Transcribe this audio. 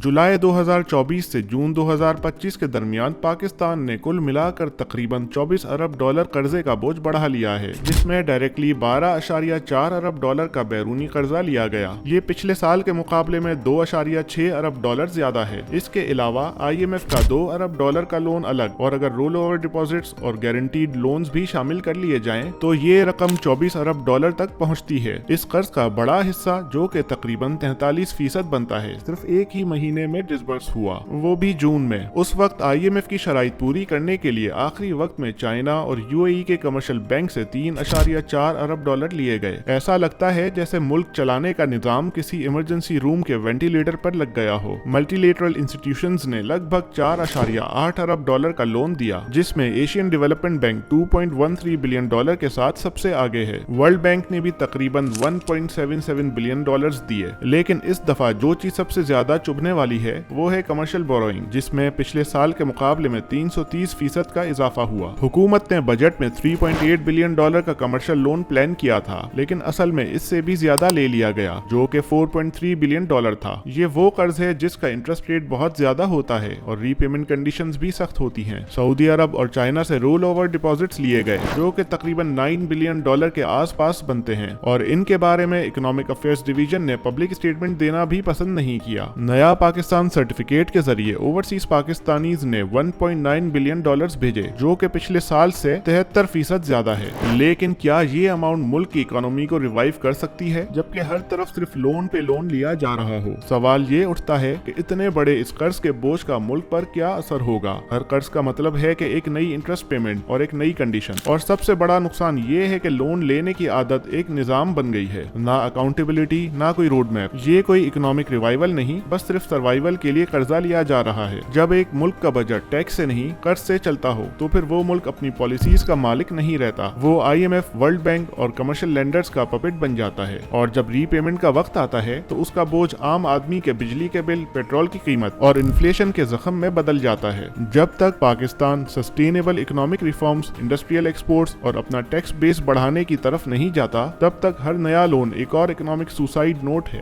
जुलाई 2024 से जून 2025 के दरमियान पाकिस्तान ने कुल मिलाकर तकरीबन 24 अरब डॉलर कर्जे का बोझ बढ़ा लिया है, जिसमें डायरेक्टली 12.4 अरब डॉलर का बैरूनी कर्जा लिया गया। ये पिछले साल के मुकाबले में 2.6 अरब डॉलर ज्यादा है। इसके अलावा IMF का 2 अरब डॉलर का लोन अलग, और अगर रोल ओवर डिपॉजिट्स और गारंटीड लोन्स भी शामिल कर लिए जाएं, तो ये रकम 24 अरब डॉलर तक पहुंचती है। इस कर्ज का बड़ा हिस्सा, जो कि तकरीबन 43% बनता है, सिर्फ एक ही महीने में डिसबर्स हुआ, वो भी जून में। उस वक्त IMF की शराइत पूरी करने के लिए आखिरी वक्त में चाइना और UAE के कमर्शियल बैंक से 3.4 अरब डॉलर लिए गए। ऐसा लगता है जैसे मुल्क चलाने का निजाम किसी इमरजेंसी रूम के वेंटिलेटर पर लग गया हो। मल्टीलेटरल इंस्टीट्यूशंस ने लगभग 4.8 अरब डॉलर का लोन दिया, जिसमें Asian development bank 2.13 billion dollar के साथ सबसे आगे है। वर्ल्ड बैंक ने भी तकरीबन 1.77 बिलियन डॉलर्स दिए। लेकिन इस दफा जो चीज सबसे ज्यादा चुभने वाली है वो है कमर्शियल बोरोइंग, जिसमें पिछले साल के मुकाबले में 330% का इजाफा हुआ। हुकूमत ने बजट में 3.8 बिलियन डॉलर का कमर्शियल लोन प्लान किया था, लेकिन असल में इससे भी ज्यादा ले लिया गया, जो कि 4.3 बिलियन डॉलर था। ये वो कर्ज है जिसका इंटरेस्ट रेट बहुत ज्यादा होता है और रीपेमेंट कंडीशंस भी सख्त होती हैं। सऊदी अरब और चाइना से रोल ओवर डिपॉजिट्स लिए गए, जो कि तकरीबन 9 बिलियन डॉलर के आसपास बनते हैं, और इनके बारे में इकोनॉमिक अफेयर्स डिवीजन ने पब्लिक स्टेटमेंट देना भी पसंद नहीं किया। नया पाकिस्तान सर्टिफिकेट के जरिए ओवरसीज पाकिस्तानीज ने 1.9 बिलियन डॉलर्स भेजे, जो कि पिछले साल से 73% ज्यादा है। लेकिन क्या ये अमाउंट मुल्क की इकोनॉमी को रिवाइव कर सकती है, जबकि हर तरफ सिर्फ लोन पे लोन लिया जा रहा हो? सवाल ये उठता है कि इतने बड़े इस कर्ज के बोझ का मुल्क पर क्या असर होगा। हर कर्ज का मतलब है कि एक नई इंटरेस्ट पेमेंट और एक नई कंडीशन, और सबसे बड़ा नुकसान ये है कि लोन लेने की आदत एक निजाम बन गई है। ना अकाउंटेबिलिटी, ना कोई रोड मैप। ये कोई इकोनॉमिक रिवाइवल नहीं, बस सिर्फ सर्वाइवल के लिए कर्जा लिया जा रहा है। जब एक मुल्क का बजट टैक्स से नहीं कर्ज से चलता हो, तो फिर वो मुल्क अपनी पॉलिसीज का मालिक नहीं रहता। वो IMF, वर्ल्ड बैंक और कमर्शियल लेंडर्स का पपेट बन जाता है, और जब रीपेमेंट का वक्त आता है तो उसका बोझ आम आदमी के बिजली के बिल, पेट्रोल की कीमत और इन्फ्लेशन के जख्म में बदल जाता है। जब तक Pakistan sustainable economic reforms, industrial exports और अपना टैक्स बेस बढ़ाने की तरफ नहीं जाता, तब तक हर नया लोन एक और इकोनॉमिक सुसाइड नोट है।